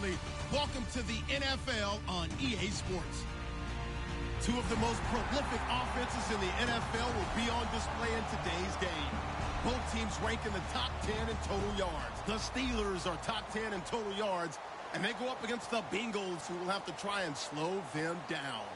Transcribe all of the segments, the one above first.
family. Welcome to the NFL on EA Sports. Two of the most prolific offenses in the NFL will be on display in today's game. Both teams rank in the top 10 in total yards. The Steelers are top 10 in total yards, and they go up against the Bengals, who will have to try and slow them down.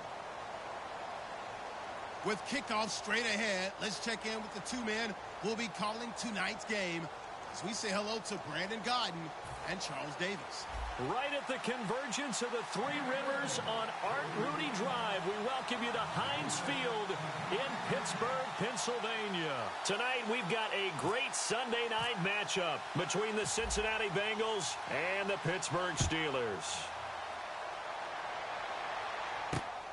With kickoff straight ahead, let's check in with the two men who will be calling tonight's game as we say hello to Brandon Godden and Charles Davis. Right at the convergence of the Three Rivers on Art Rooney Drive, we welcome you to Heinz Field in Pittsburgh, Pennsylvania. Tonight, we've got a great Sunday night matchup between the Cincinnati Bengals and the Pittsburgh Steelers.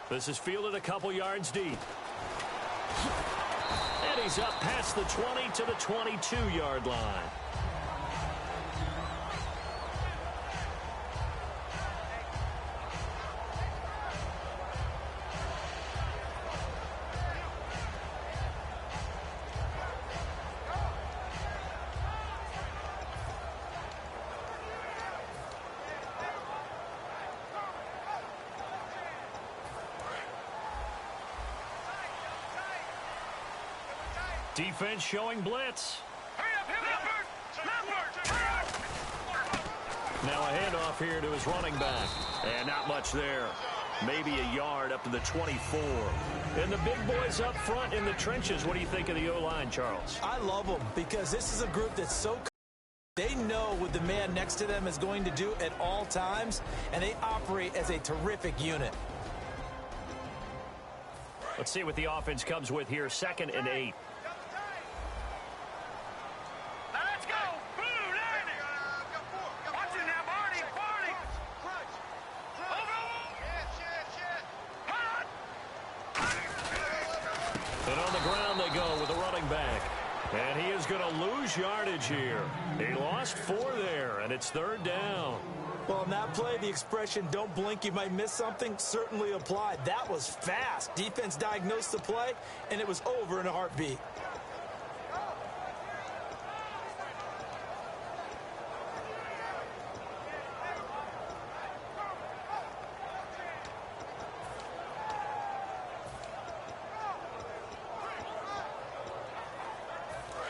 This is fielded a couple yards deep. And he's up past the 20 to the 22-yard line. Defense showing blitz. Now a handoff here to his running back. And not much there. Maybe a yard up to the 24. And the big boys up front in the trenches. What do you think of the O-line, Charles? I love them because this is a group that's so they know what the man next to them is going to do at all times, and they operate as a terrific unit. Let's see what the offense comes with here. 2nd and 8. And on the ground they go with the running back. And he is going to lose yardage here. He lost 4 there, and it's 3rd down. Well, on that play, the expression, don't blink, you might miss something, certainly applied. That was fast. Defense diagnosed the play, and it was over in a heartbeat.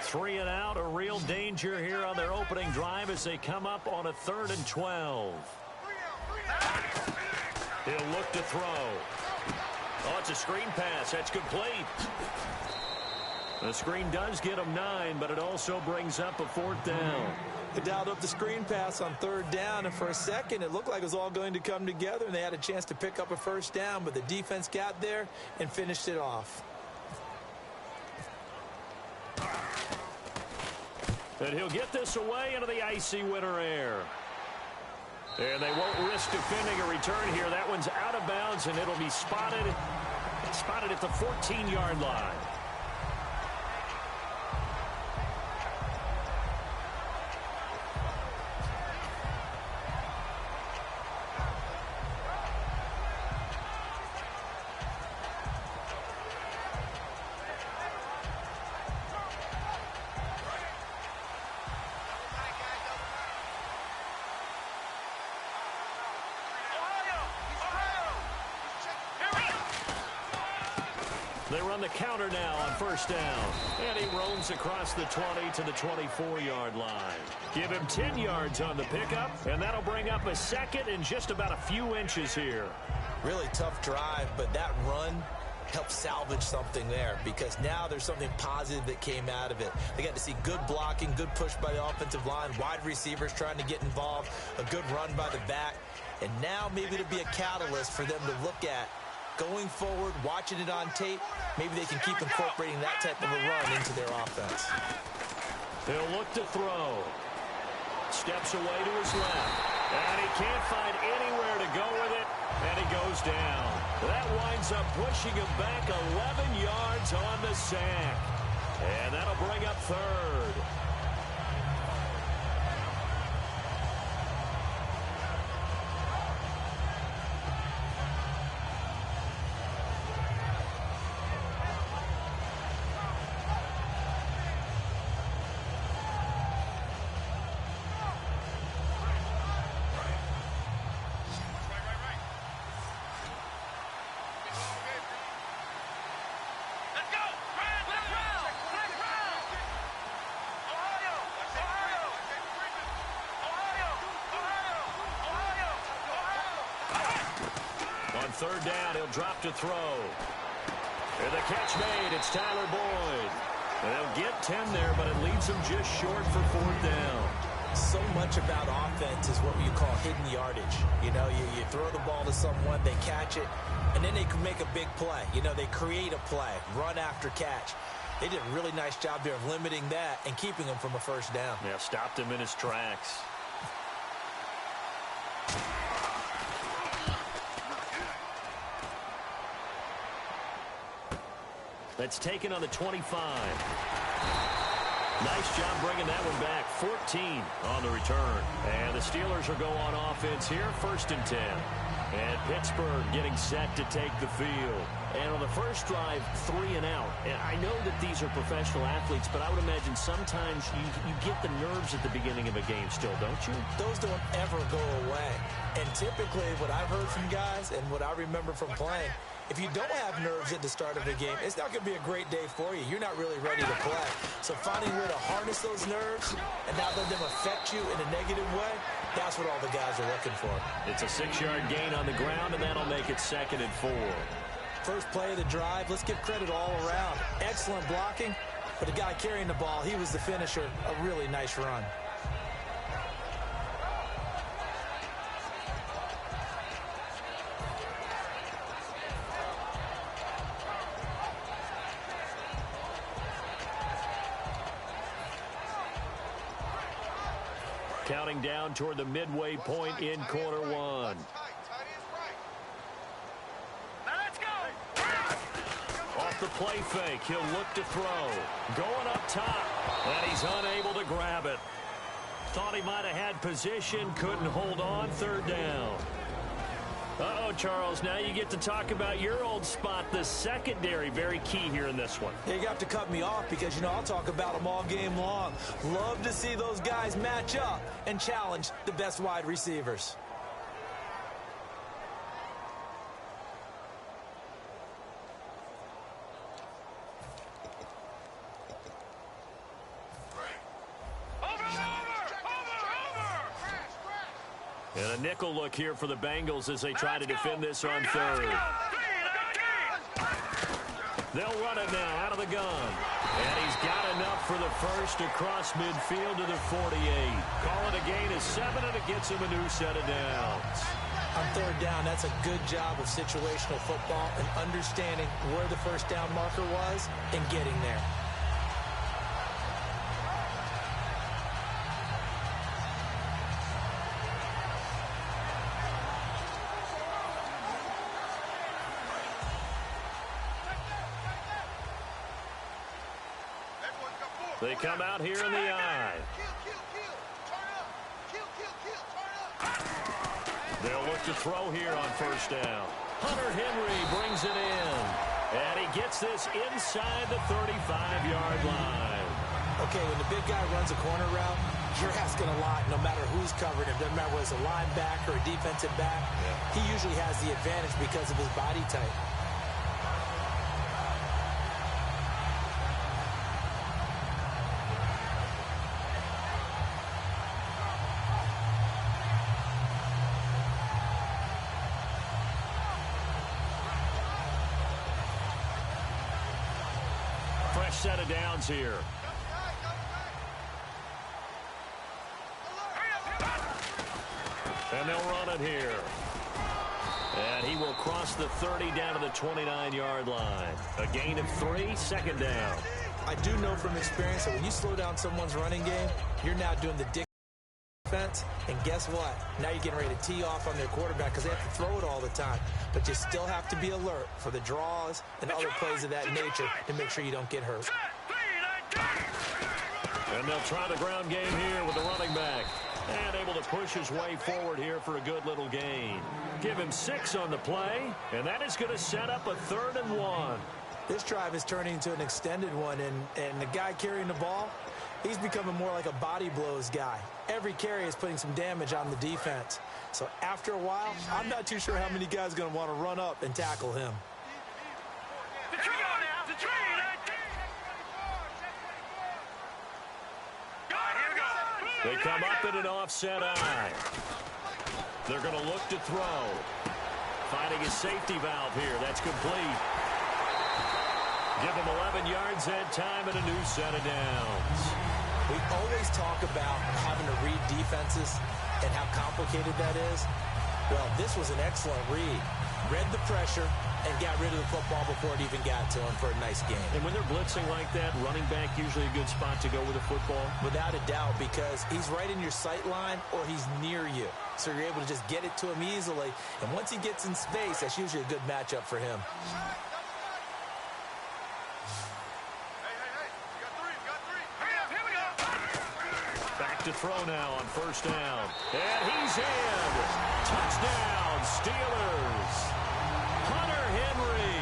Three and out, a real danger here on their opening drive as they come up on a 3rd and 12. He'll look to throw. Oh, it's a screen pass. That's complete. The screen does get him 9, but it also brings up a 4th down. They dialed up the screen pass on 3rd down, and for a second it looked like it was all going to come together, and they had a chance to pick up a 1st down, but the defense got there and finished it off. And he'll get this away into the icy winter air. And they won't risk defending a return here. That one's out of bounds, and it'll be spotted at the 14-yard line. They run the counter now on 1st down. And he roams across the 20 to the 24-yard line. Give him 10 yards on the pickup, and that'll bring up a 2nd and just about a few inches here. Really tough drive, but that run helped salvage something there because now there's something positive that came out of it. They got to see good blocking, good push by the offensive line, wide receivers trying to get involved, a good run by the back, and now maybe it'll be a catalyst for them to look at going forward, watching it on tape. Maybe they can keep incorporating that type of a run into their offense. He'll look to throw. Steps away to his left. And he can't find anywhere to go with it. And he goes down. That winds up pushing him back 11 yards on the sack. And that'll bring up 3rd. third down. He'll drop to throw. And the catch made. It's Tyler Boyd. And they'll get 10 there, but it leaves them just short for fourth down. So much about offense is what you call hidden yardage. You know, you throw the ball to someone, they catch it, and then they can make a big play. You know, they create a play, run after catch. They did a really nice job there of limiting that and keeping him from a first down. Yeah, stopped him in his tracks. That's taken on the 25. Nice job bringing that one back. 14 on the return. And the Steelers will go on offense here, 1st and 10. And Pittsburgh getting set to take the field. And on the first drive, 3 and out. And I know that these are professional athletes, but I would imagine sometimes you get the nerves at the beginning of a game still, don't you? Those don't ever go away. And typically what I've heard from guys and what I remember from playing, if you don't have nerves at the start of a game, it's not going to be a great day for you. You're not really ready to play. So finding a way to harness those nerves and not let them affect you in a negative way, that's what all the guys are looking for. It's a 6-yard gain on the ground, and that'll make it 2nd and 4. First play of the drive, let's give credit all around. Excellent blocking, but the guy carrying the ball, he was the finisher. A really nice run. Counting down toward the midway point in quarter one. Off the play fake, he'll look to throw. Going up top, and he's unable to grab it. Thought he might have had position, couldn't hold on, 3rd down. Uh-oh, Charles, now you get to talk about your old spot, the secondary, very key here in this one. You have to cut me off because, you know, I'll talk about them all game long. Love to see those guys match up and challenge the best wide receivers. And a nickel look here for the Bengals as they try to defend this on 3rd. They'll run it now out of the gun. And he's got enough for the first across midfield to the 48. Call it a gain of 7, and it gets him a new set of downs. On 3rd down, that's a good job of situational football and understanding where the first down marker was and getting there. They come out here in the eye. They'll look to throw here on 1st down. Hunter Henry brings it in. And he gets this inside the 35-yard line. Okay, when the big guy runs a corner route, you're asking a lot no matter who's covering him. Doesn't matter whether it's a linebacker or a defensive back. He usually has the advantage because of his body type. Set of downs here. And they'll run it here. And he will cross the 30 down to the 29-yard line. A gain of 3, 2nd down. I do know from experience that when you slow down someone's running game, you're now doing the defense. And guess what? Now you're getting ready to tee off on their quarterback because they have to throw it all the time. But you still have to be alert for the draws and other plays of that nature to make sure you don't get hurt. And they'll try the ground game here with the running back. And able to push his way forward here for a good little gain. Give him 6 on the play, and that is going to set up a 3rd and 1. This drive is turning into an extended one, and the guy carrying the ball, he's becoming more like a body blows guy. Every carry is putting some damage on the defense. So after a while, I'm not too sure how many guys are going to want to run up and tackle him. They come up in an offset eye. They're going to look to throw. finding his safety valve here. That's complete. Give him 11 yards that time and a new set of downs. We always talk about having to read defenses and how complicated that is. Well, this was an excellent read. Read the pressure and got rid of the football before it even got to him for a nice game. And when they're blitzing like that, running back usually a good spot to go with the football? Without a doubt, because he's right in your sight line or he's near you. So you're able to just get it to him easily. And once he gets in space, that's usually a good matchup for him. Back to throw now on first down. And he's in. Touchdown, Steelers. Hunter Henry,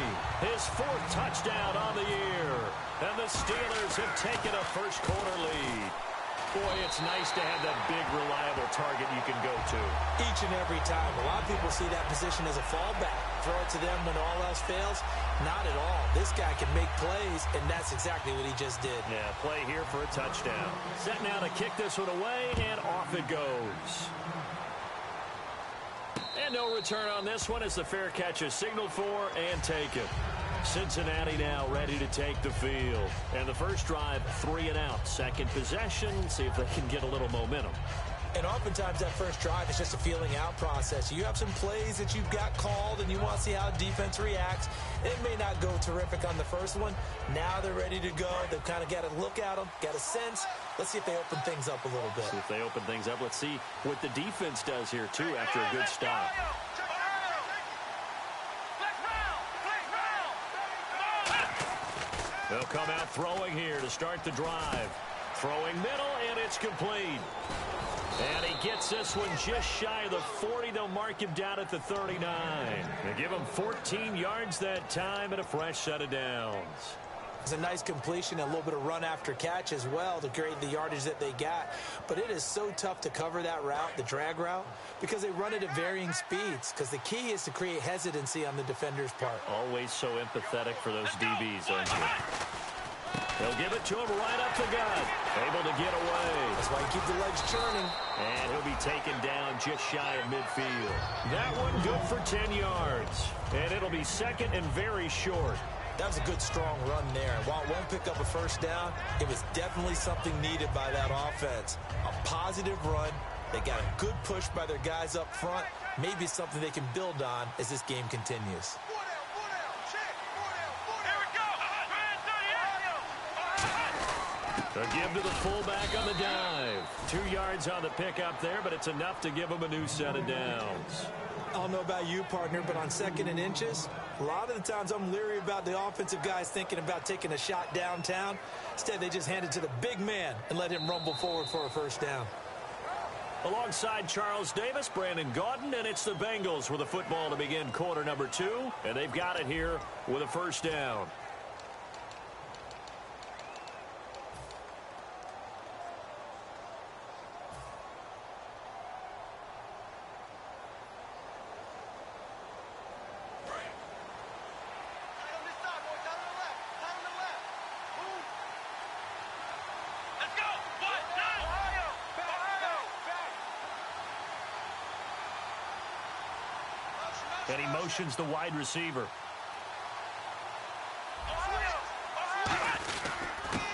his 4th touchdown on the year. And the Steelers have taken a first quarter lead. Boy, it's nice to have that big, reliable target you can go to. Each and every time. A lot of people see that position as a fallback. Throw it to them when all else fails. Not at all. This guy can make plays, and that's exactly what he just did. Yeah, play here for a touchdown. Set now to kick this one away, and off it goes. And no return on this one as the fair catch is signaled for and taken. Cincinnati now ready to take the field. And the first drive, 3 and out. Second possession, see if they can get a little momentum. And oftentimes that first drive is just a feeling out process. You have some plays that you've got called and you want to see how defense reacts. It may not go terrific on the first one. Now they're ready to go. They've kind of got to look at them, got a sense. Let's see if they open things up a little bit. See if they open things up. Let's see what the defense does here, too, after a good stop. They'll come out throwing here to start the drive. Throwing middle, and it's complete. And he gets this one just shy of the 40. They'll mark him down at the 39. They give him 14 yards that time and a fresh set of downs. It's a nice completion, a little bit of run after catch as well to create the yardage that they got. But it is so tough to cover that route, the drag route, because they run it at varying speeds. Because the key is to create hesitancy on the defender's part. Always so empathetic for those DBs, aren't you? They'll give it to him right up the gut. Able to get away. That's why you keep the legs churning. And he'll be taken down just shy of midfield. That one good for 10 yards. And it'll be second and very short. That was a good, strong run there. While it won't pick up a first down, it was definitely something needed by that offense. A positive run. They got a good push by their guys up front. Maybe something they can build on as this game continues. They'll give to the fullback on the dive. 2 yards on the pickup there, but it's enough to give them a new set of downs. I don't know about you, partner, but on 2nd and inches, a lot of the times I'm leery about the offensive guys thinking about taking a shot downtown. Instead, they just hand it to the big man and let him rumble forward for a first down. Alongside Charles Davis, Brandon Gaudin, and it's the Bengals with a football to begin quarter number 2, and they've got it here with a first down. And he motions the wide receiver.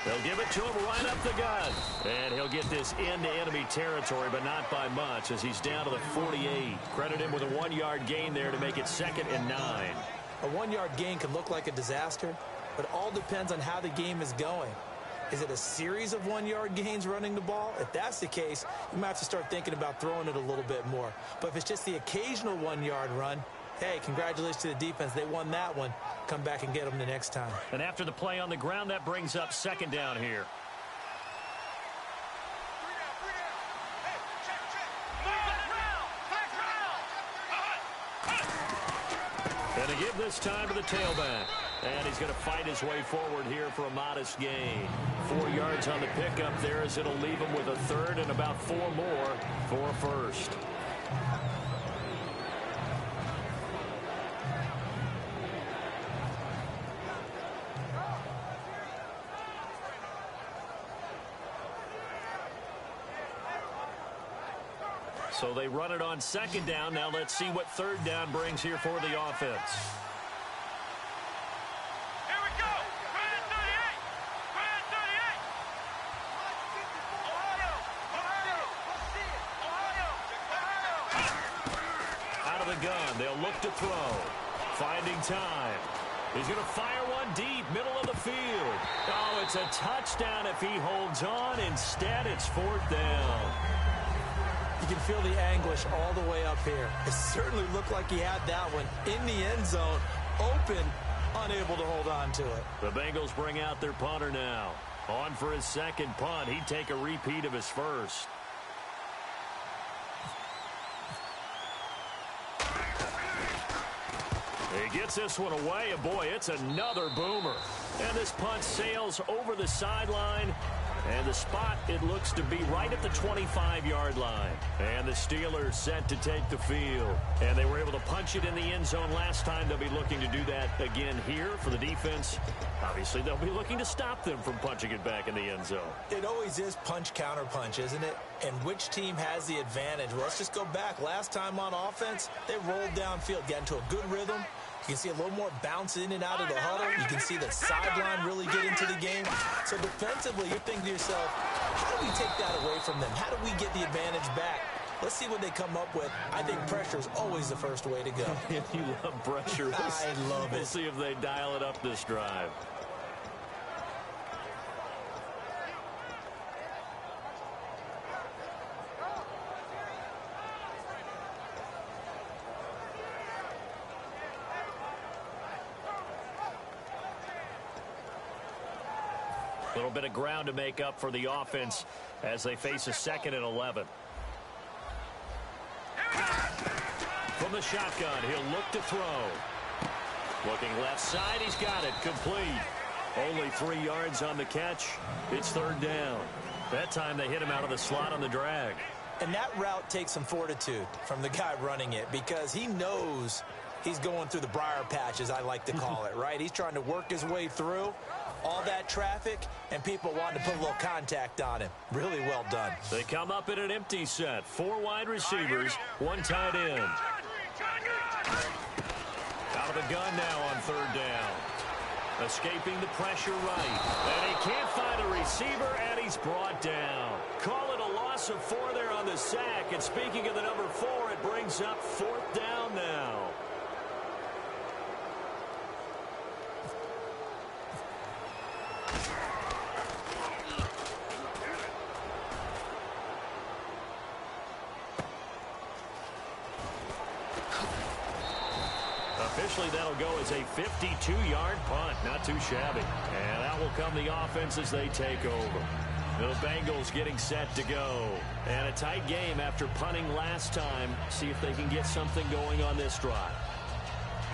They'll give it to him right up the gut. And he'll get this into enemy territory, but not by much as he's down to the 48. Credit him with a 1-yard gain there to make it 2nd and 9. A 1-yard gain can look like a disaster, but it all depends on how the game is going. Is it a series of 1-yard gains running the ball? If that's the case, you might have to start thinking about throwing it a little bit more. But if it's just the occasional 1-yard run, hey, congratulations to the defense. They won that one. Come back and get them the next time. And after the play on the ground, that brings up 2nd down here. And to give this time to the tailback. And he's going to fight his way forward here for a modest gain. 4 yards on the pickup there as it'll leave him with a 3rd and about 4 more for a first. So they run it on second down. Now let's see what third down brings here for the offense. Here we go. Grand 38. Grand 38. Ohio. Ohio. Ohio. Out of the gun. They'll look to throw. Finding time. He's going to fire one deep, middle of the field. Oh, it's a touchdown if he holds on. Instead, it's fourth down. You can feel the anguish all the way up here. It certainly looked like he had that one in the end zone, open, unable to hold on to it. The Bengals bring out their punter now. On for his second punt. He'd take a repeat of his first. He gets this one away, and boy, it's another boomer. And this punt sails over the sideline, and the spot, it looks to be right at the 25-yard line. And the Steelers set to take the field. And they were able to punch it in the end zone last time. They'll be looking to do that again here for the defense. Obviously, they'll be looking to stop them from punching it back in the end zone. It always is punch, counter punch, isn't it? And which team has the advantage? Well, let's just go back. Last time on offense, they rolled downfield, got into a good rhythm. You can see a little more bounce in and out of the huddle. You can see the sideline really get into the game. So defensively, you're thinking to yourself, how do we take that away from them? How do we get the advantage back? Let's see what they come up with. I think pressure is always the first way to go. You love pressure. I love it. We'll see if they dial it up this drive. A little bit of ground to make up for the offense as they face a 2nd and 11. From the shotgun, he'll look to throw. Looking left side, he's got it. Complete. Only 3 yards on the catch. It's third down. That time they hit him out of the slot on the drag. And that route takes some fortitude from the guy running it because he knows he's going through the briar patch, as I like to call it, right? He's trying to work his way through all that traffic, and people wanting to put a little contact on him. Really well done. They come up in an empty set. 4 wide receivers, 1 tight end. Out of the gun now on third down. Escaping the pressure right. And he can't find a receiver, and he's brought down. Call it a loss of 4 there on the sack. And speaking of the number 4, it brings up fourth down now. Officially, that'll go as a 52-yard punt. Not too shabby. And that will come the offense as they take over. The Bengals getting set to go. And a tight game after punting last time. See if they can get something going on this drive.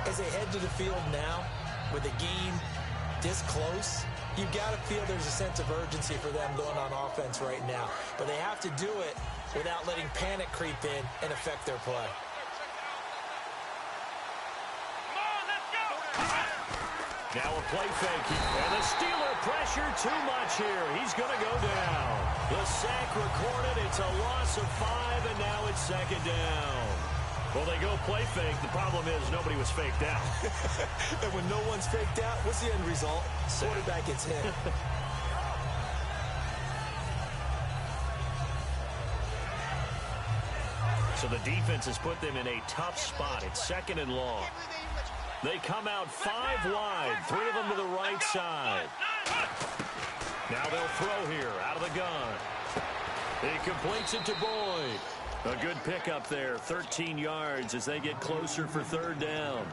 As they head to the field now, with the game this close, you've got to feel there's a sense of urgency for them going on offense right now. But they have to do it without letting panic creep in and affect their play. Now a play fake, and the Steeler pressure too much here. He's going to go down. The sack recorded. It's a loss of 5, and now it's second down. Well, they go play fake. The problem is nobody was faked out. And when no one's faked out, what's the end result? Quarterback gets hit. So the defense has put them in a tough spot. It's 2nd and long. They come out 5 wide, 3 of them to the right side. Now they'll throw here out of the gun. He completes it to Boyd. A good pickup there, 13 yards as they get closer for third down.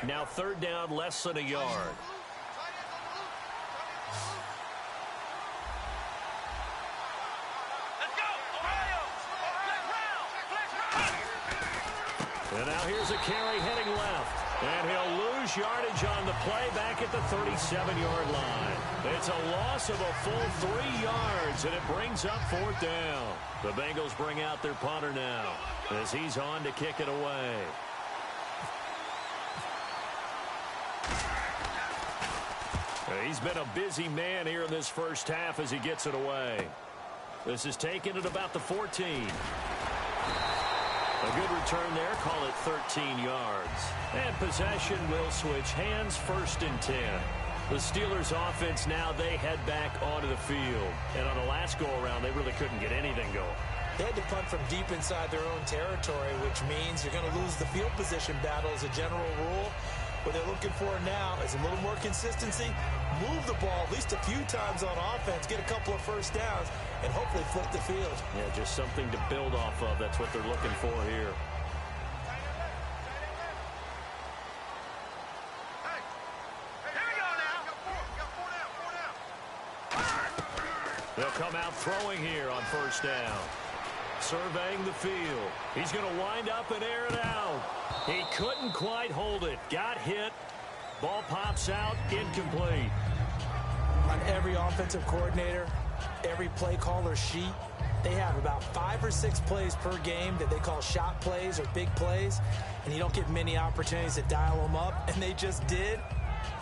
Now third down, less than a yard. And now here's a carry heading left. And he'll lose yardage on the play back at the 37-yard line. It's a loss of a full 3 yards, and it brings up fourth down. The Bengals bring out their punter now as he's on to kick it away. He's been a busy man here in this first half as he gets it away. This is taken at about the 14. A good return there. Call it 13 yards. And possession will switch hands, 1st and 10. The Steelers offense now, they head back onto the field. And on the last go-around, they really couldn't get anything going. They had to punt from deep inside their own territory, which means you're going to lose the field position battle as a general rule. What they're looking for now is a little more consistency, move the ball at least a few times on offense, get a couple of first downs, and hopefully flip the field. Yeah, just something to build off of. That's what they're looking for here. They'll come out throwing here on 1st down. Surveying the field. He's going to wind up and air it out. He couldn't quite hold it. Got hit. Ball pops out. Incomplete. On every offensive coordinator, every play caller sheet, they have about 5 or 6 plays per game that they call shot plays or big plays, and you don't get many opportunities to dial them up, and they just did,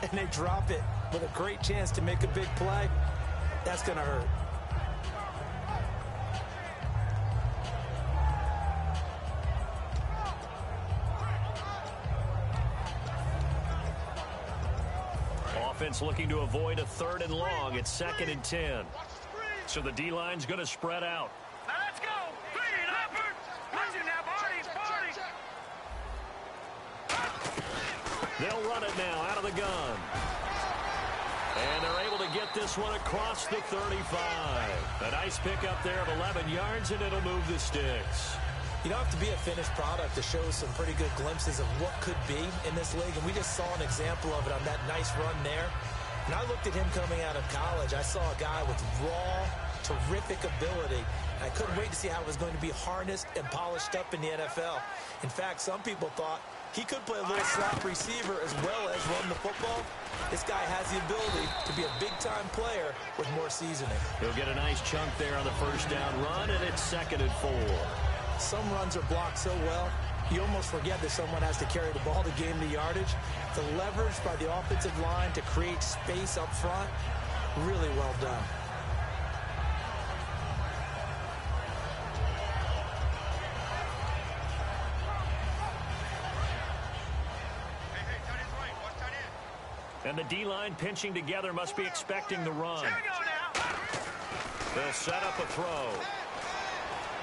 and they drop it with a great chance to make a big play. That's going to hurt. Offense looking to avoid a 3rd and long. It's 2nd and 10. So the D-line's going to spread out. Now let's go. Clean up. Listen now, Barney. They'll run it now out of the gun. And they're able to get this one across the 35. A nice pickup there of 11 yards, and it'll move the sticks. You don't have to be a finished product to show some pretty good glimpses of what could be in this league, and we just saw an example of it on that nice run there. When I looked at him coming out of college, I saw a guy with raw, terrific ability. I couldn't wait to see how it was going to be harnessed and polished up in the NFL. In fact, some people thought he could play a little slot receiver as well as run the football. This guy has the ability to be a big-time player with more seasoning. He'll get a nice chunk there on the 1st down run, and it's 2nd and 4. Some runs are blocked so well, you almost forget that someone has to carry the ball to gain the yardage. The leverage by the offensive line to create space up front, really well done. And the D-line pinching together must be expecting the run. They'll set up a throw.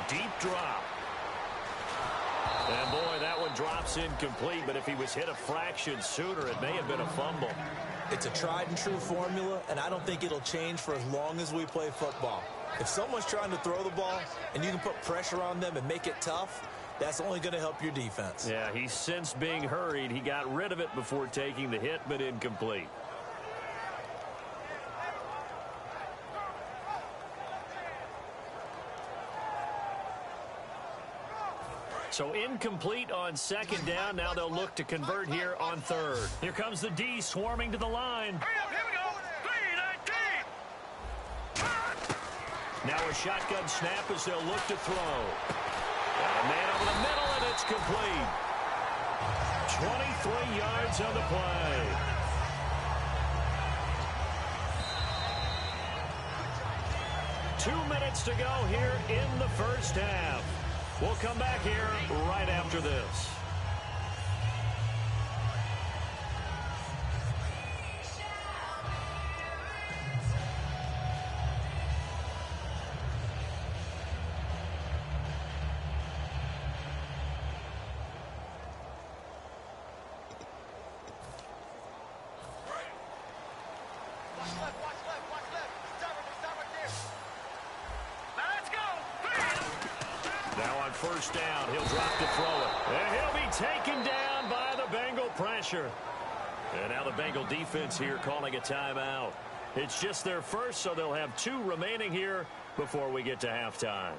Deep drop. And boy, that one drops incomplete, but if he was hit a fraction sooner, it may have been a fumble. It's a tried and true formula, and I don't think it'll change for as long as we play football. If someone's trying to throw the ball and you can put pressure on them and make it tough, that's only going to help your defense. Yeah, he sensed being hurried. He got rid of it before taking the hit, but incomplete. So incomplete on 2nd down. Now they'll look to convert here on 3rd. Here comes the D swarming to the line. Here we go. 3-19. Now a shotgun snap as they'll look to throw. And a man over the middle, and it's complete. 23 yards on the play. Two minutes to go here in the 1st half. We'll come back here right after this. First down, he'll drop to throw it. And he'll be taken down by the Bengal pressure. And now the Bengal defense here calling a timeout. It's just their first, so they'll have 2 remaining here before we get to halftime.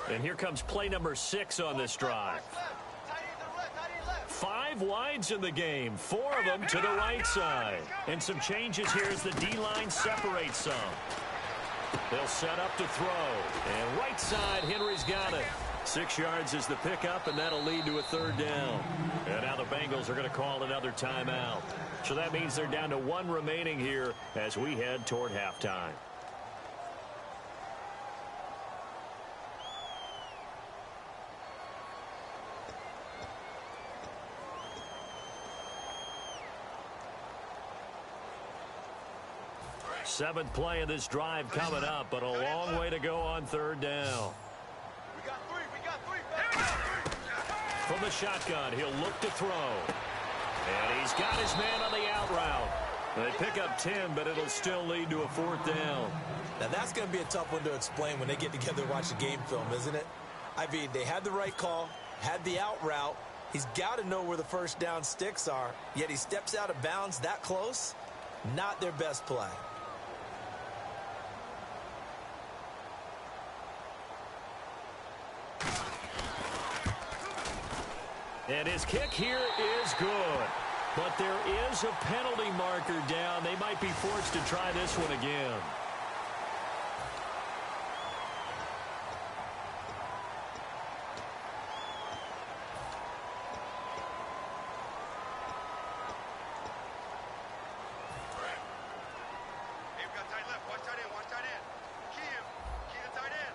And here comes play number 6 on this drive. 5 wides in the game, 4 of them to the right side. And some changes here as the D-line separates some. They'll set up to throw. And right side, Henry's got it. 6 yards is the pickup, and that'll lead to a 3rd down. And now the Bengals are going to call another timeout. So that means they're down to 1 remaining here as we head toward halftime. Seventh play of this drive coming up, but a long way to go on 3rd down. We got 3. We got 3. From the shotgun, he'll look to throw. And he's got his man on the out route. They pick up 10, but it'll still lead to a 4th down. Now, that's going to be a tough one to explain when they get together and watch the game film, isn't it? I mean, they had the right call, had the out route. He's got to know where the 1st down sticks are, yet he steps out of bounds that close. Not their best play. And his kick here is good. But there is a penalty marker down. They might be forced to try this one again. Hey, we got tight left. Watch tight end. Watch tight end. Key the tight end.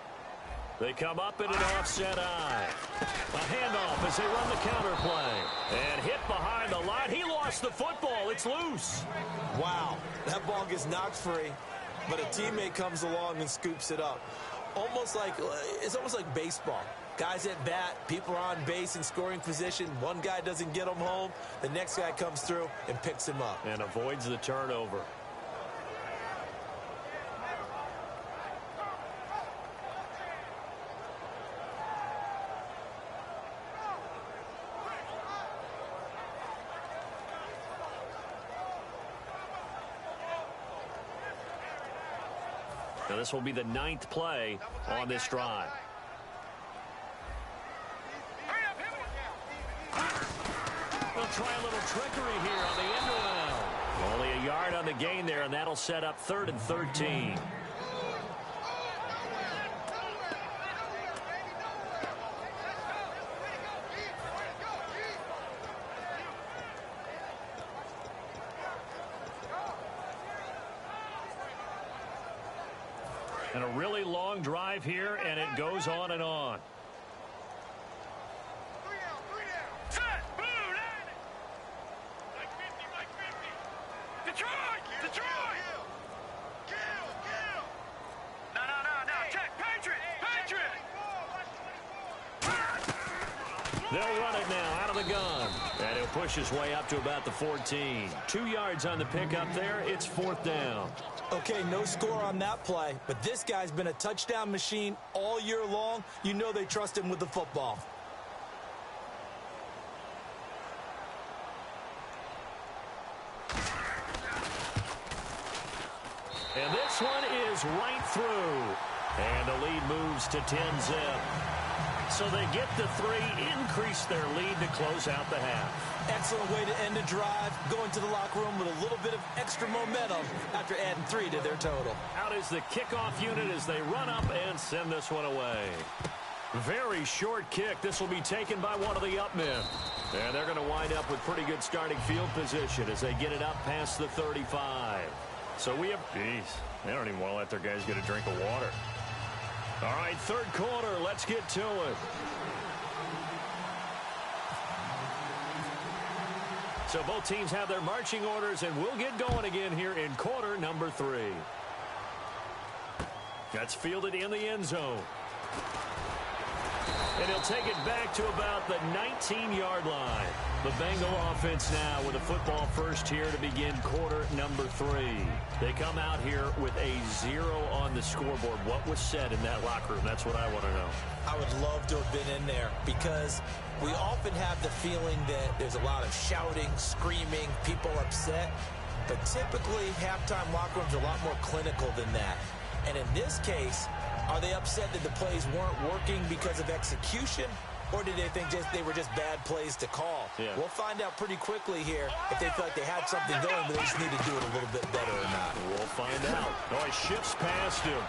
They come up in an offset eye. A handoff as they run the counter play. And hit behind the line. He lost the football. It's loose. Wow, that ball gets knocked free, but a teammate comes along and scoops it up. It's almost like baseball. Guys at bat, people are on base in scoring position. One guy doesn't get him home. The next guy comes through and picks him up. And avoids the turnover. Now this will be the 9th play on this drive. They'll try a little trickery here on the end around. Only a yard on the gain there, and that'll set up 3rd and 13. And a really long drive here, and it goes on and on. Set. Boom. Like 50. Detroit. Kill. No. Check. Patriot. They'll run it now out of the gun. And he'll push his way up to about the 14. 2 yards on the pickup there. It's 4th down. Okay, no score on that play, but this guy's been a touchdown machine all year long. You know they trust him with the football. And this one is right through. And the lead moves to 10-zip. So they get the 3, increase their lead to close out the half. Excellent way to end a drive, going to the locker room with a little bit of extra momentum after adding 3 to their total. Out is the kickoff unit as they run up and send this one away. Very short kick. This will be taken by one of the up men. And they're going to wind up with pretty good starting field position as they get it up past the 35. So we have... Jeez, they don't even want to let their guys get a drink of water. All right, 3rd quarter. Let's get to it. So both teams have their marching orders, and we'll get going again here in quarter number 3. That's fielded in the end zone. And he'll take it back to about the 19-yard line. The Bengal offense now with a football first here to begin quarter number 3. They come out here with a 0 on the scoreboard. What was said in that locker room? That's what I want to know. I would love to have been in there because we often have the feeling that there's a lot of shouting, screaming, people upset. But typically, halftime locker rooms are a lot more clinical than that. And in this case, are they upset that the plays weren't working because of execution? Or did they think they were just bad plays to call? Yeah. We'll find out pretty quickly here if they feel like they had something going, but they just need to do it a little bit better or not. We'll find out. Oh, he shifts past him.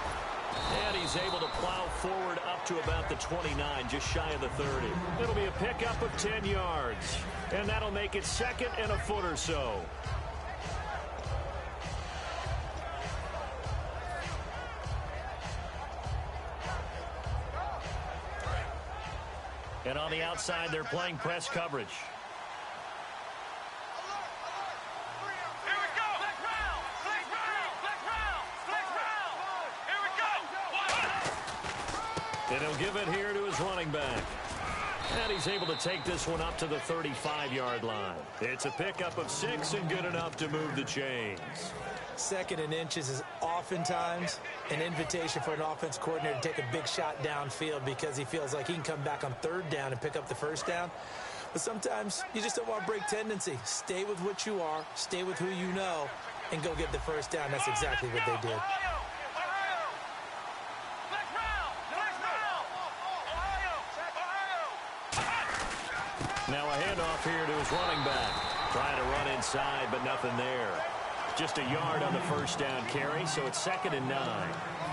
And he's able to plow forward up to about the 29, just shy of the 30. It'll be a pickup of 10 yards. And that'll make it second and a foot or so. And on the outside, they're playing press coverage. Here we go. Flex round. Flex round. Flex round. Flex round. Here we go. And he'll give it here to his running back. And he's able to take this one up to the 35-yard line. It's a pickup of 6 and good enough to move the chains. Second and inches is oftentimes an invitation for an offense coordinator to take a big shot downfield because he feels like he can come back on third down and pick up the first down. But sometimes you just don't want to break tendency. Stay with what you are, stay with who you know, and go get the first down. That's exactly what they did. Now a handoff here to his running back. Trying to run inside, but nothing there. Just a yard on the first down carry, so it's 2nd and 9.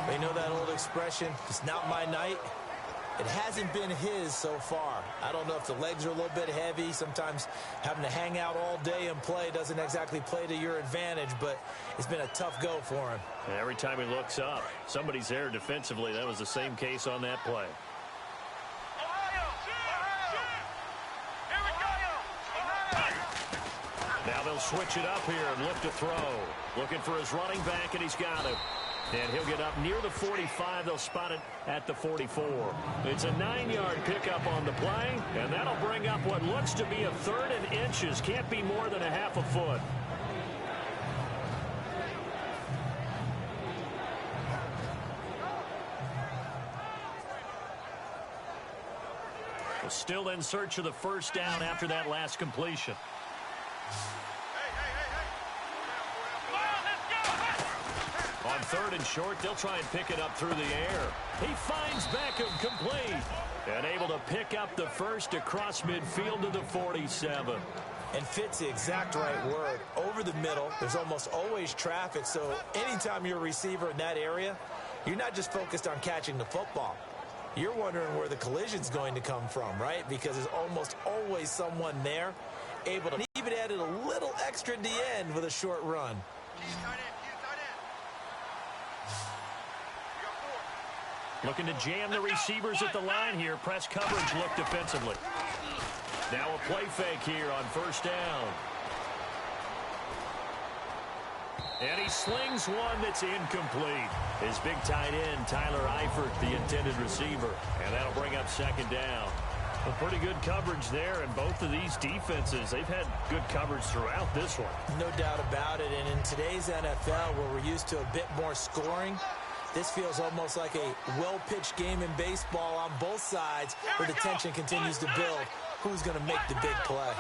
They know that old expression, it's not my night. It hasn't been his so far. I don't know if the legs are a little bit heavy. Sometimes having to hang out all day and play doesn't exactly play to your advantage, but it's been a tough go for him. And every time he looks up, somebody's there defensively. That was the same case on that play. Now they'll switch it up here and look to throw. Looking for his running back, and he's got him. And he'll get up near the 45. They'll spot it at the 44. It's a 9-yard pickup on the play, and that'll bring up what looks to be a 3rd and inches. Can't be more than a half a foot. Still in search of the first down after that last completion. On 3rd and short, they'll try and pick it up through the air. He finds Beckham complete. And able to pick up the first across midfield to the 47. And fits the exact right word. Over the middle, there's almost always traffic, so anytime you're a receiver in that area, you're not just focused on catching the football. You're wondering where the collision's going to come from, right? Because there's almost always someone there able to even added a little extra at the end with a short run. Looking to jam the receivers at the line here. Press coverage look defensively. Now a play fake here on first down. And he slings one that's incomplete. His big tight end, Tyler Eifert, the intended receiver. And that'll bring up 2nd down. Well, pretty good coverage there, and both of these defenses, they've had good coverage throughout this one. No doubt about it, and in today's NFL, where we're used to a bit more scoring, this feels almost like a well-pitched game in baseball on both sides, where the tension continues to build. Who's going to make the big play?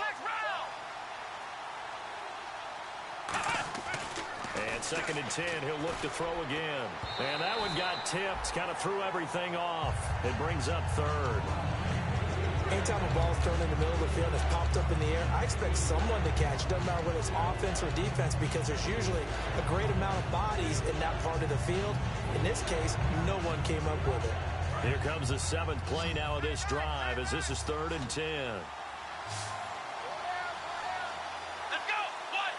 And 2nd and 10, he'll look to throw again. And that one got tipped, kind of threw everything off. It brings up 3rd. Anytime a ball's thrown in the middle of the field and it's popped up in the air, I expect someone to catch. Doesn't matter whether it's offense or defense, because there's usually a great amount of bodies in that part of the field. In this case, no one came up with it. Here comes the 7th play now of this drive, as this is 3rd and 10. Let's go. 1,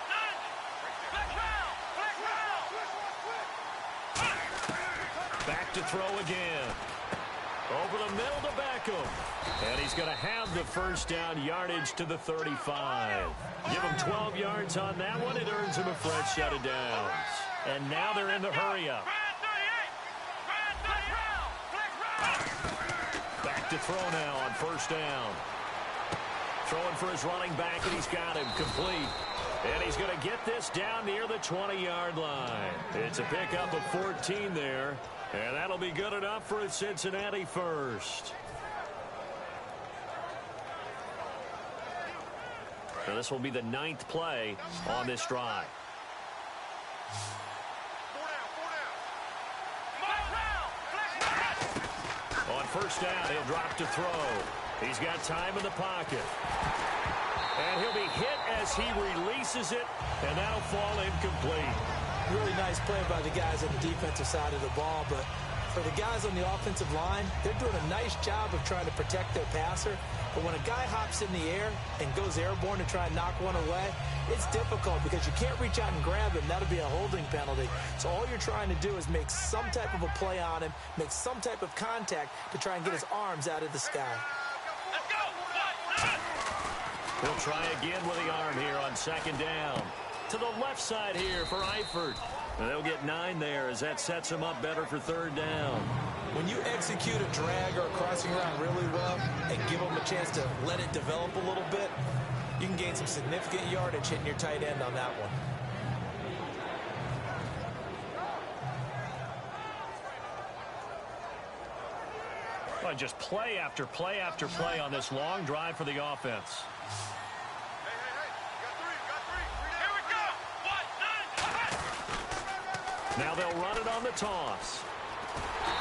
9. Back to throw again. Over the middle to Beckham. And he's going to have the first down, yardage to the 35. Give him 12 yards on that one. It earns him a fresh set of downs. And now they're in the hurry-up. Back to throw now on first down. Throwing for his running back, and he's got him complete. And he's going to get this down near the 20-yard line. It's a pickup of 14 there. And that'll be good enough for a Cincinnati first. So this will be the 9th play on this drive. 4 down. On first down, he'll drop to throw. He's got time in the pocket. And he'll be hit as he releases it, and that'll fall incomplete. Really nice play by the guys on the defensive side of the ball, but for the guys on the offensive line, they're doing a nice job of trying to protect their passer. But when a guy hops in the air and goes airborne to try and knock one away, it's difficult because you can't reach out and grab him. That'll be a holding penalty. So all you're trying to do is make some type of a play on him, make some type of contact to try and get his arms out of the sky. Let's go. He'll try again with the arm here on second down. To the left side here for Eifert. And they'll get 9 there as that sets him up better for third down. When you execute a drag or a crossing route really well and give them a chance to let it develop a little bit, you can gain some significant yardage hitting your tight end on that one. Well, just play after play after play on this long drive for the offense. Now they'll run it on the toss.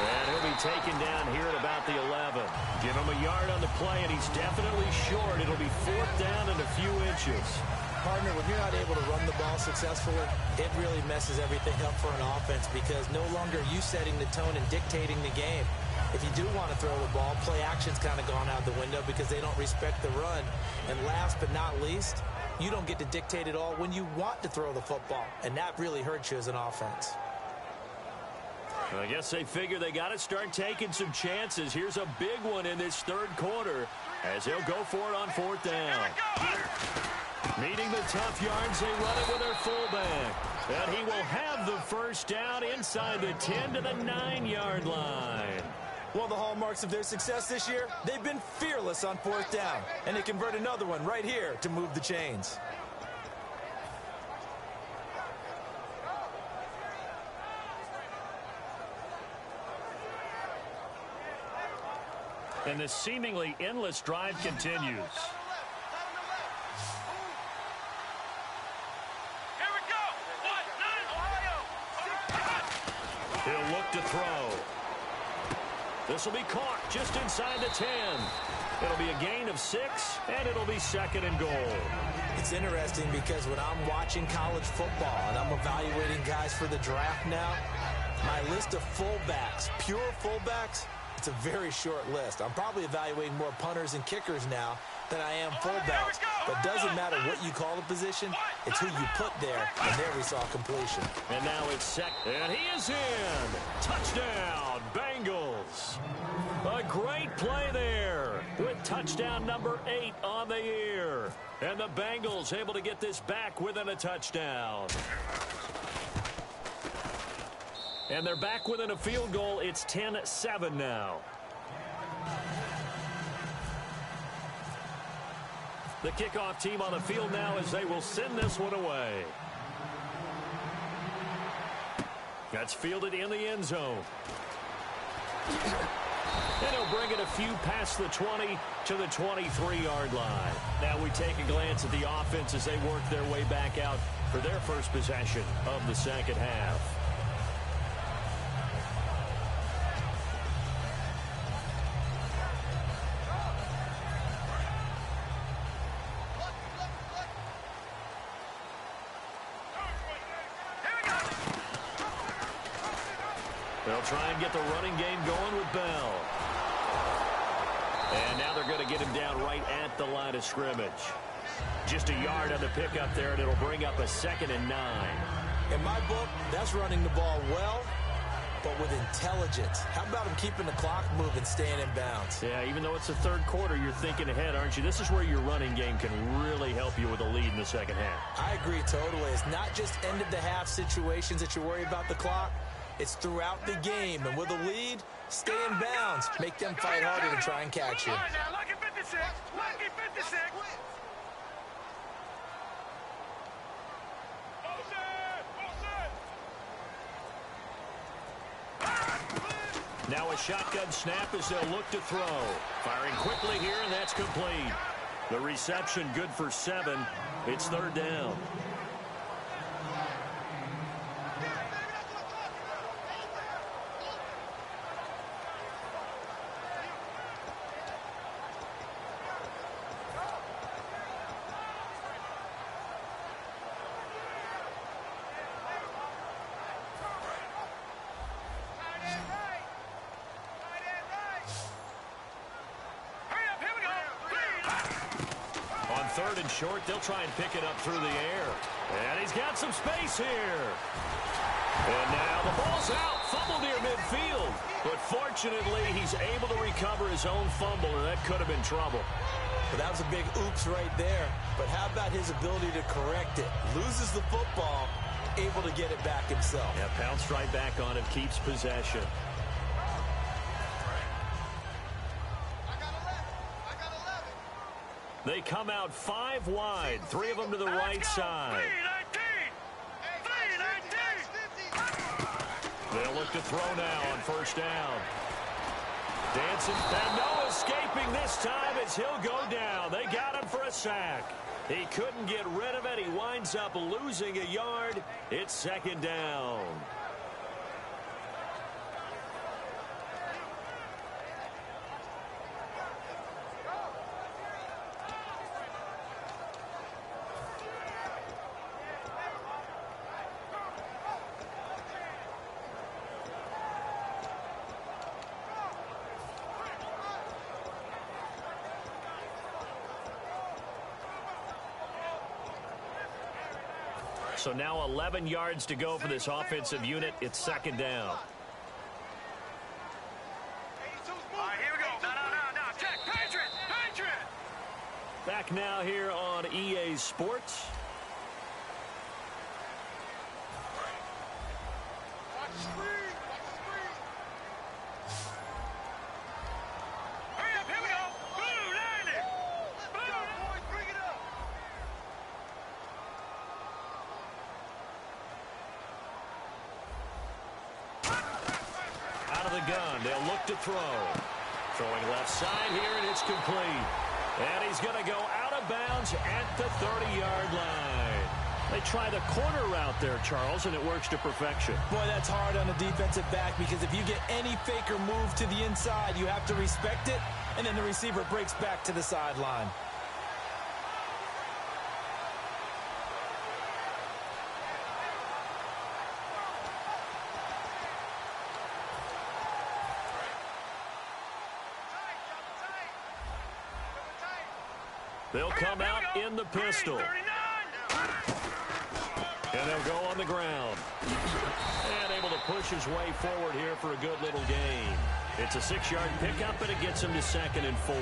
And he'll be taken down here at about the 11. Give him a yard on the play, and he's definitely short. It'll be 4th down and a few inches. Partner, when you're not able to run the ball successfully, it really messes everything up for an offense because no longer are you setting the tone and dictating the game. If you do want to throw the ball, play action's kind of gone out the window because they don't respect the run. And last but not least, you don't get to dictate it all when you want to throw the football. And that really hurts you as an offense. I guess they figure they got to start taking some chances. Here's a big one in this third quarter as he'll go for it on 4th down. Meeting the tough yards, they run it with their fullback. And he will have the first down inside the 10 to the 9-yard line. One of the hallmarks of their success this year, they've been fearless on 4th down. And they convert another one right here to move the chains. And this seemingly endless drive continues. Here we go. 1-9 Ohio. He'll look to throw. This will be caught just inside the 10. It'll be a gain of 6, and it'll be 2nd and goal. It's interesting because when I'm watching college football and I'm evaluating guys for the draft now, my list of fullbacks, pure fullbacks, it's a very short list. I'm probably evaluating more punters and kickers now than I am fullbacks. But it doesn't matter what you call the position. It's who you put there. And there we saw completion. And now it's second. And he is in. Touchdown, Bengals. A great play there with touchdown number 8 on the year. And the Bengals able to get this back within a touchdown. And they're back within a field goal. It's 10-7 now. The kickoff team on the field now as they will send this one away. That's fielded in the end zone. And he'll bring it a few past the 20 to the 23-yard line. Now we take a glance at the offense as they work their way back out for their first possession of the second half. They'll try and get the running game going with Bell. And now they're going to get him down right at the line of scrimmage. Just a yard on the pickup there, and it'll bring up a 2nd and 9. In my book, that's running the ball well, but with intelligence. How about him keeping the clock moving, staying in bounds? Yeah, even though it's the third quarter, you're thinking ahead, aren't you? This is where your running game can really help you with a lead in the second half. I agree totally. It's not just end-of-the-half situations that you worry about the clock. It's throughout the game. And with a lead, stay in bounds. Make them fight harder to try and catch you. All right, now, lucky 56. Lucky 56. Now a shotgun snap as they'll look to throw. Firing quickly here, and that's complete. The reception good for 7. It's 3rd down. 3rd and short. They'll try and pick it up through the air. And he's got some space here. And now the ball's out. Fumble near midfield. But fortunately, he's able to recover his own fumble, and that could have been trouble. Well, that was a big oops right there. But how about his ability to correct it? Loses the football, able to get it back himself. Yeah, pounced right back on it, keeps possession. They come out 5 wide, 3 of them to the right side. They'll look to throw now on 1st down. Dancing, and no escaping this time as he'll go down. They got him for a sack. He couldn't get rid of it. He winds up losing a yard. It's 2nd down. So now 11 yards to go for this offensive unit. It's 2nd down. All right, here we go. No. Check. Patriot. Back now here on EA Sports. Watch the screen. Hurry up, here we go. Blue 90. Let's go, boys. Bring it up. Out of the gun. They'll look to throw. Throwing left side here, and it's complete. And he's going to go out of bounds at the 30-yard line. They try the corner route there, Charles, and it works to perfection. Boy, that's hard on a defensive back because if you get any fake or move to the inside, you have to respect it, and then the receiver breaks back to the sideline. They'll come out in the pistol. And they'll go on the ground. And able to push his way forward here for a good little gain. It's a 6-yard pickup, but it gets him to 2nd and 4.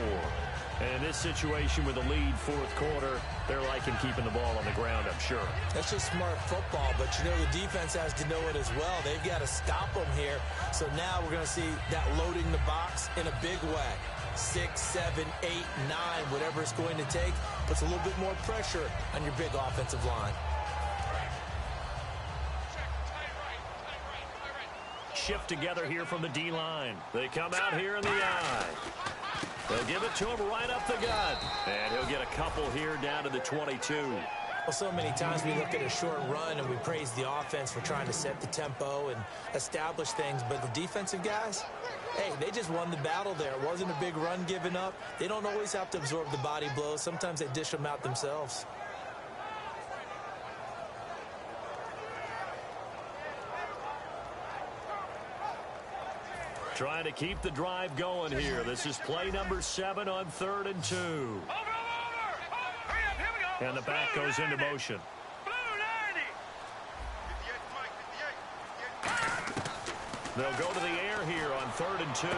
And in this situation with a lead 4th quarter, they're liking keeping the ball on the ground, I'm sure. That's just smart football, but you know the defense has to know it as well. They've got to stop them here. So now we're going to see that loading the box in a big way. 6, 7, 8, 9, whatever it's going to take, puts a little bit more pressure on your big offensive line. Shift together here from the D-line. They come out here in the eye. They'll give it to him right up the gut. And he'll get a couple here down to the 22. Well, so many times we look at a short run and we praise the offense for trying to set the tempo and establish things, but the defensive guys, hey, they just won the battle there. It wasn't a big run given up. They don't always have to absorb the body blows. Sometimes they dish them out themselves. Trying to keep the drive going here. This is play number 7 on 3rd and 2. Over. Hurry up, here we go. And the back goes into motion. Blue 90. 58. They'll go to the air here on 3rd and 2.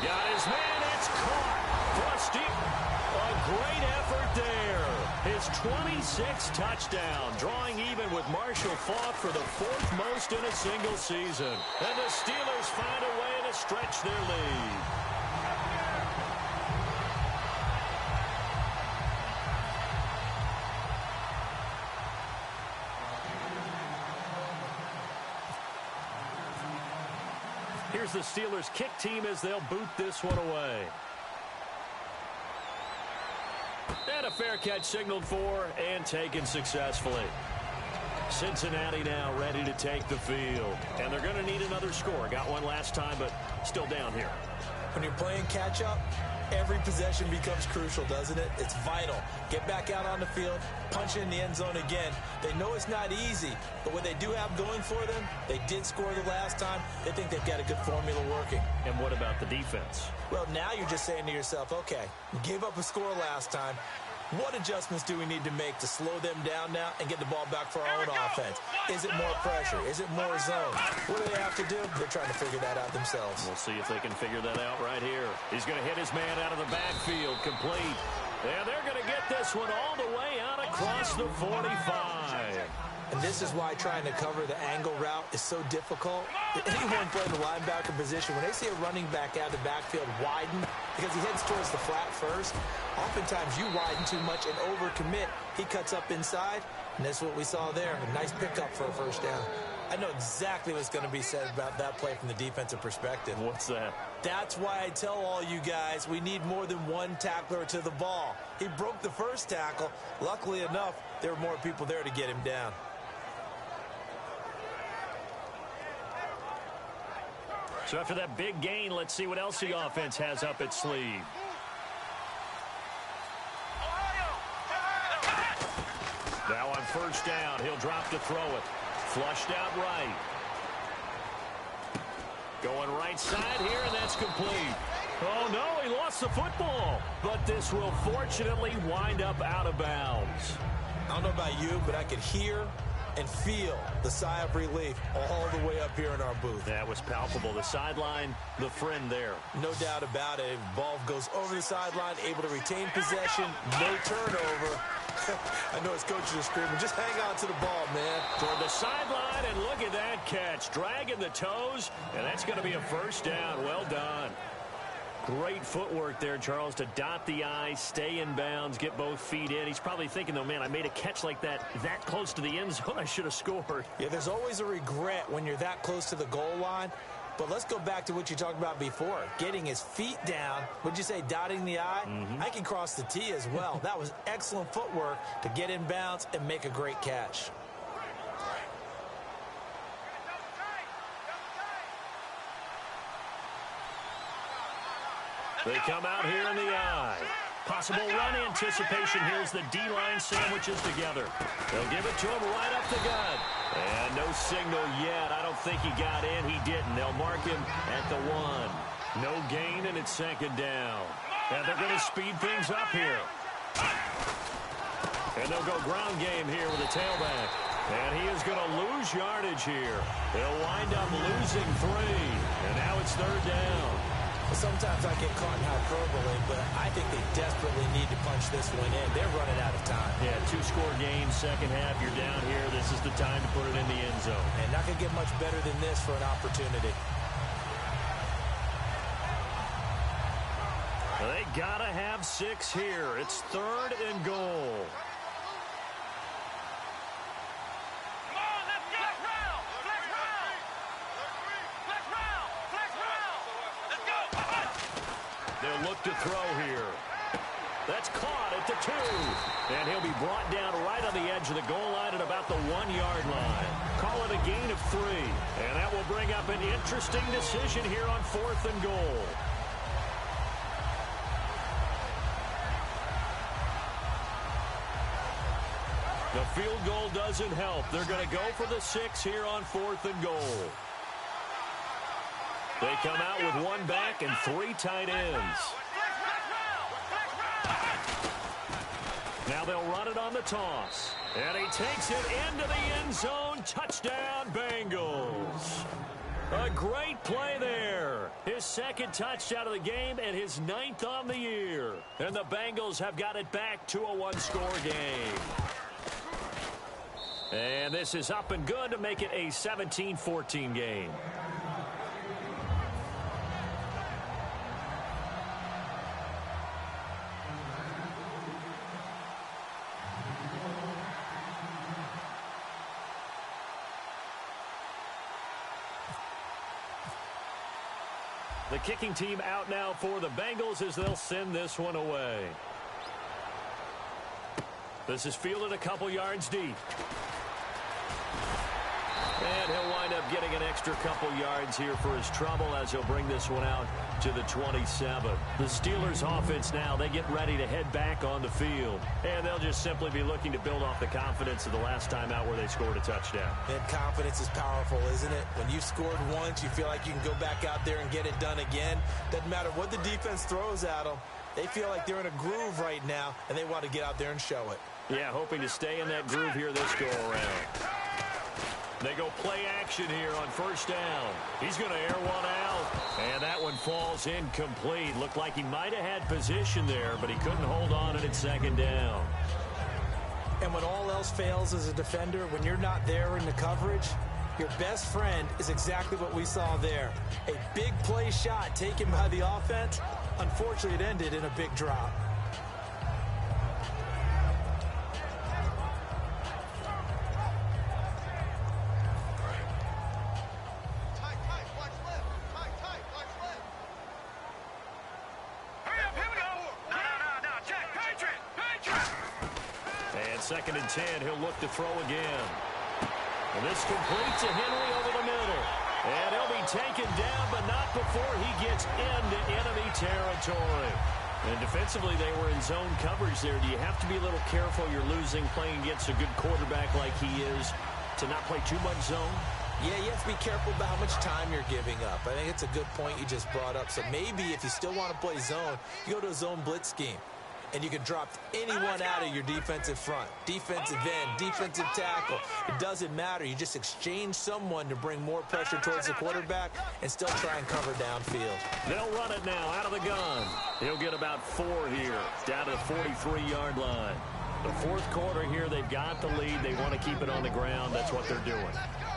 Got his man. It's caught. Thrust deep. A great effort there. His 26th touchdown, drawing even with Marshall Faulk for the 4th most in a single season. And the Steelers find a way to stretch their lead. Here's the Steelers kick team as they'll boot this one away. And a fair catch signaled for and taken successfully. Cincinnati now ready to take the field. And they're going to need another score. Got one last time, but still down here. When you're playing catch-up, every possession becomes crucial, doesn't it? It's vital. Get back out on the field, punch in the end zone again. They know it's not easy, but what they do have going for them, they did score the last time. They think they've got a good formula working. And what about the defense? Well, now you're just saying to yourself, okay, you gave up a score last time. What adjustments do we need to make to slow them down now and get the ball back for our own offense? Is it more pressure? Is it more zone? What do they have to do? They're trying to figure that out themselves. We'll see if they can figure that out right here. He's going to hit his man out of the backfield, complete. And they're going to get this one all the way out across the 45. And this is why trying to cover the angle route is so difficult. Anyone playing the linebacker position, when they see a running back out of the backfield widen because he heads towards the flat first, oftentimes you widen too much and overcommit. He cuts up inside, and that's what we saw there. A nice pickup for a first down. I know exactly what's going to be said about that play from the defensive perspective. What's that? That's why I tell all you guys we need more than one tackler to the ball. He broke the first tackle. Luckily enough, there were more people there to get him down. So after that big gain, let's see what else the offense has up its sleeve. Now on first down, he'll drop to throw it. Flushed out right. Going right side here, and that's complete. Oh, no, he lost the football. But this will fortunately wind up out of bounds. I don't know about you, but I could hear and feel the sigh of relief all the way up here in our booth. That was palpable. The sideline, the friend there. No doubt about it. Ball goes over the sideline, able to retain possession, no turnover. I know his coaches are screaming, just hang on to the ball, man. Toward the sideline, and look at that catch. Dragging the toes, and that's going to be a first down. Well done. Great footwork there, Charles, to dot the I, stay in bounds, get both feet in. He's probably thinking, though, man, I made a catch like that close to the end zone. I should have scored. Yeah, there's always a regret when you're that close to the goal line. But let's go back to what you talked about before. Getting his feet down. Would you say dotting the I? I can cross the T as well. That was excellent footwork to get in bounds and make a great catch. They come out here in the I. Possible run anticipation here as the D-line sandwiches together. They'll give it to him right up the gut. And no signal yet. I don't think he got in. He didn't. They'll mark him at the 1. No gain, and it's second down. And they're going to speed things up here. And they'll go ground game here with a tailback. And he is going to lose yardage here. They'll wind up losing 3. And now it's third down. Sometimes I get caught in hyperbole, but I think they desperately need to punch this one in. They're running out of time. Yeah, 2-score game, second half. You're down here. This is the time to put it in the end zone. And not going to get much better than this for an opportunity. They got to have 6 here. It's third and goal. They'll look to throw here. That's caught at the 2. And he'll be brought down right on the edge of the goal line at about the 1-yard line. Call it a gain of 3. And that will bring up an interesting decision here on fourth and goal. The field goal doesn't help. They're going to go for the 6 here on fourth and goal. They come out with 1 back and 3 tight ends. Now they'll run it on the toss. And he takes it into the end zone. Touchdown, Bengals. A great play there. His second touchdown of the game and his 9th on the year. And the Bengals have got it back to a 1-score game. And this is up and good to make it a 17-14 game. The kicking team out now for the Bengals as they'll send this one away. This is fielded a couple yards deep. And he'll wind up getting an extra couple yards here for his trouble as he'll bring this one out to the 27. The Steelers offense now, they get ready to head back on the field. And they'll just simply be looking to build off the confidence of the last time out where they scored a touchdown. And confidence is powerful, isn't it? When you've scored once, you feel like you can go back out there and get it done again. Doesn't matter what the defense throws at them. They feel like they're in a groove right now, and they want to get out there and show it. Yeah, hoping to stay in that groove here this go-around. They go play action here on first down. He's going to air one out, and that one falls incomplete. Looked like he might have had position there, but he couldn't hold on at second down. And when all else fails as a defender, when you're not there in the coverage, your best friend is exactly what we saw there. A big play shot taken by the offense. Unfortunately, it ended in a big drop. Second and 10, he'll look to throw again. And this completes to Henry over the middle. And he'll be taken down, but not before he gets into enemy territory. And defensively, they were in zone coverage there. Do you have to be a little careful? You're losing playing against a good quarterback like he is to not play too much zone? Yeah, you have to be careful about how much time you're giving up. I think it's a good point you just brought up. So maybe if you still want to play zone, you go to a zone blitz scheme. And you can drop anyone out of your defensive front, defensive end, defensive tackle. It doesn't matter. You just exchange someone to bring more pressure towards the quarterback and still try and cover downfield. They'll run it now out of the gun. He'll get about 4 here, down to the 43-yard line. The fourth quarter here, they've got the lead. They want to keep it on the ground. That's what they're doing.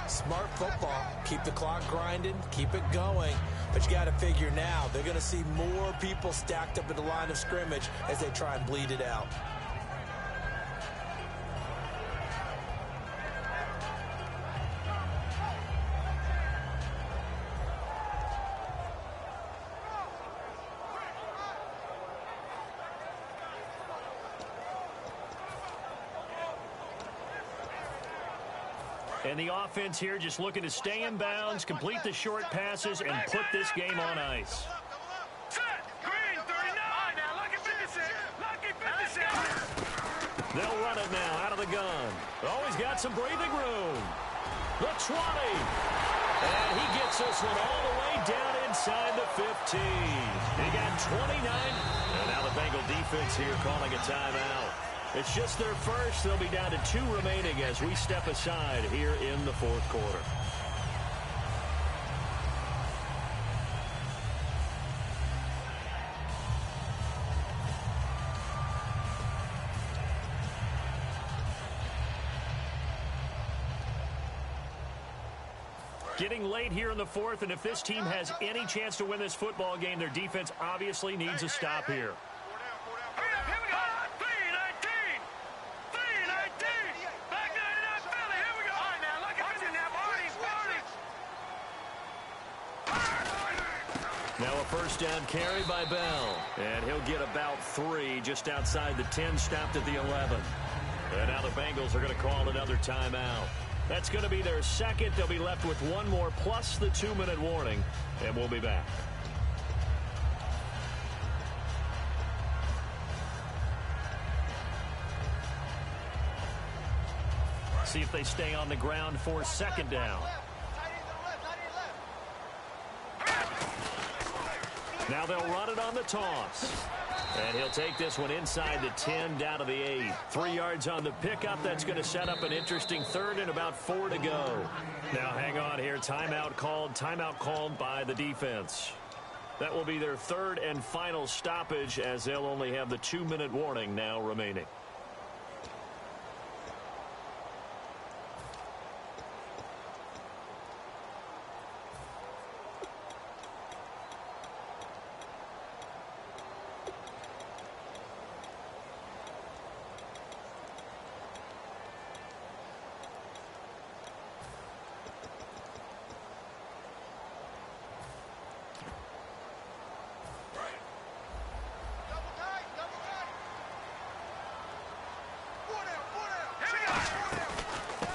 Smart football. Keep the clock grinding. Keep it going. But you got to figure now, they're going to see more people stacked up at the line of scrimmage as they try and bleed it out. And the offense here just looking to stay in bounds, complete the short passes, and put this game on ice. They'll run it now out of the gun. Always got some breathing room. The 20. And he gets this one all the way down inside the 15. He got 29. And now the Bengal defense here calling a timeout. It's just their first. They'll be down to 2 remaining as we step aside here in the fourth quarter. Getting late here in the fourth, and if this team has any chance to win this football game, their defense obviously needs a stop here. Now a first down carry by Bell. And he'll get about 3 just outside the 10, stopped at the 11. And now the Bengals are going to call another timeout. That's going to be their second. They'll be left with 1 more plus the 2-minute warning. And we'll be back. See if they stay on the ground for second down. Now they'll run it on the toss. And he'll take this one inside the 10, down to the 8. 3 yards on the pickup. That's going to set up an interesting third and about 4 to go. Now hang on here. Timeout called by the defense. That will be their third and final stoppage as they'll only have the 2-minute warning now remaining.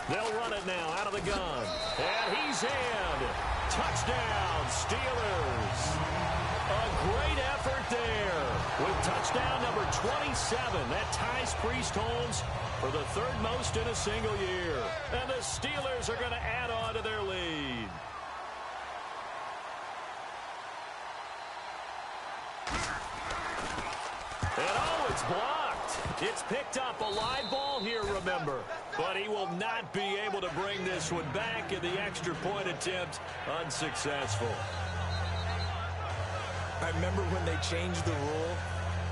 They'll run it now out of the gun. And he's in. Touchdown, Steelers. A great effort there with touchdown number 27. That ties Priest Holmes for the 3rd most in a single year. And the Steelers are going to add on to their lead. And oh, it's blocked. It's picked up a live ball here, remember. But he will not be able to bring this one back, and the extra point attempt unsuccessful. I remember when they changed the rule,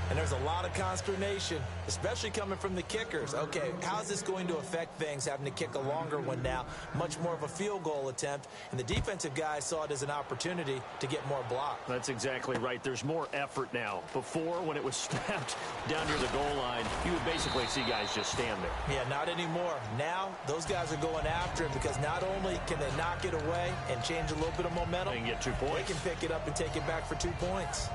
and there's a lot of consternation, especially coming from the kickers. Okay, how's this going to affect things, having to kick a longer one now, much more of a field goal attempt, and the defensive guys saw it as an opportunity to get more block. That's exactly right. There's more effort now. Before, when it was snapped down near the goal line, you would basically see guys just stand there. Yeah, not anymore. Now, those guys are going after it because not only can they knock it away and change a little bit of momentum, they can get 2 points. They can pick it up and take it back for 2 points.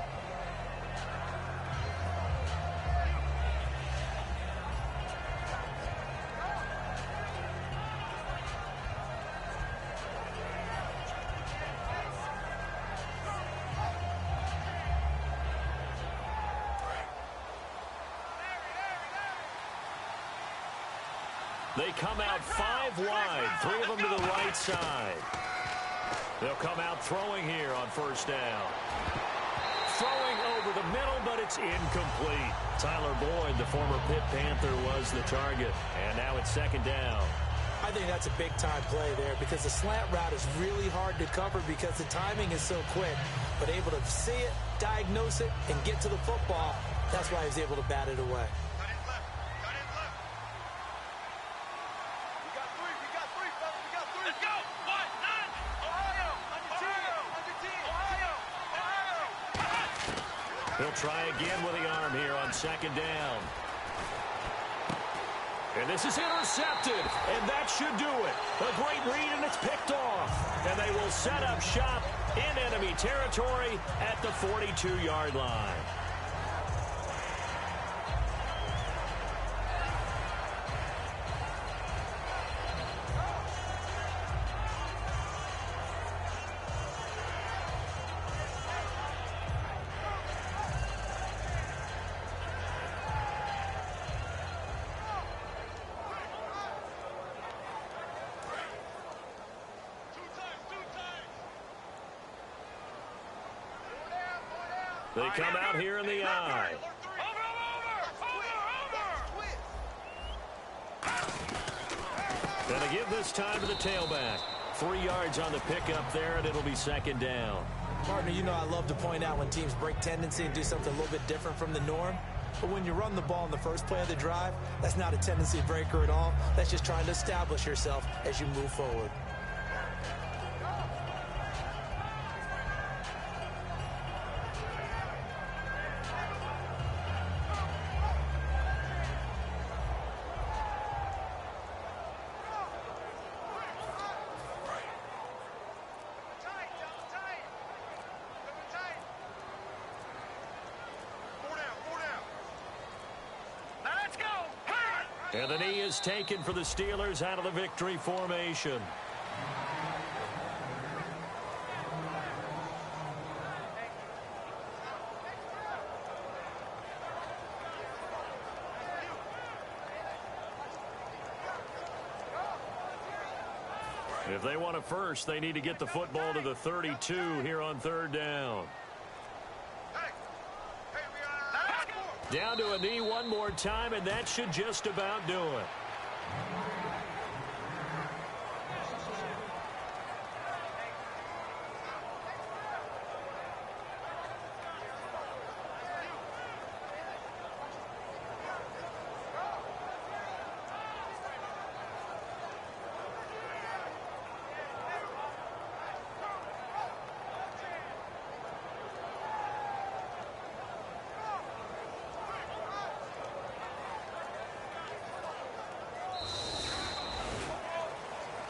They come out 5 wide, 3 of them to the right side. They'll come out throwing here on first down. Throwing over the middle, but it's incomplete. Tyler Boyd, the former Pitt Panther, was the target. And now it's second down. I think that's a big-time play there because the slant route is really hard to cover because the timing is so quick. But able to see it, diagnose it, and get to the football, that's why he was able to bat it away. He'll try again with the arm here on second down. And this is intercepted, and that should do it. A great read, and it's picked off. And they will set up shop in enemy territory at the 42-yard line. They come out here in the eye. Gonna give this time to the tailback. 3 yards on the pickup there, and it'll be second down. Partner, you know I love to point out when teams break tendency and do something a little bit different from the norm. But when you run the ball in the first play of the drive, that's not a tendency breaker at all. That's just trying to establish yourself as you move forward. And the knee is taken for the Steelers out of the victory formation. If they want a first, they need to get the football to the 32 here on third down. Down to a knee one more time, and that should just about do it.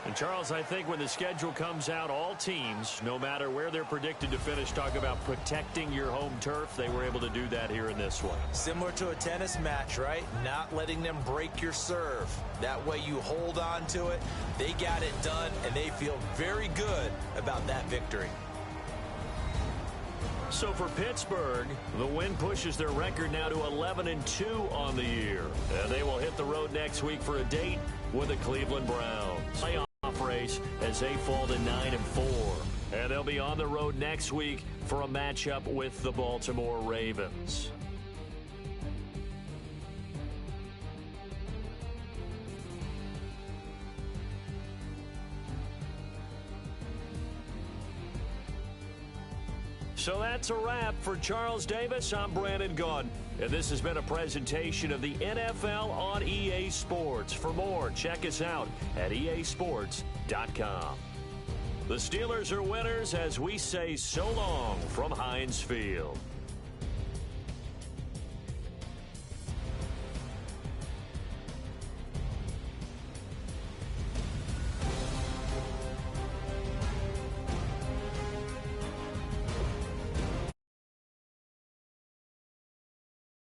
And Charles, I think when the schedule comes out, all teams, no matter where they're predicted to finish, talk about protecting your home turf. They were able to do that here in this one. Similar to a tennis match, right? Not letting them break your serve. That way you hold on to it. They got it done, and they feel very good about that victory. So for Pittsburgh, the win pushes their record now to 11-2 on the year. And they will hit the road next week for a date with the Cleveland Browns. Playoff race as they fall to 9-4. And they'll be on the road next week for a matchup with the Baltimore Ravens. So that's a wrap. For Charles Davis, I'm Brandon Gaudin. And this has been a presentation of the NFL on EA Sports. For more, check us out at easports.com. The Steelers are winners as we say so long from Heinz Field.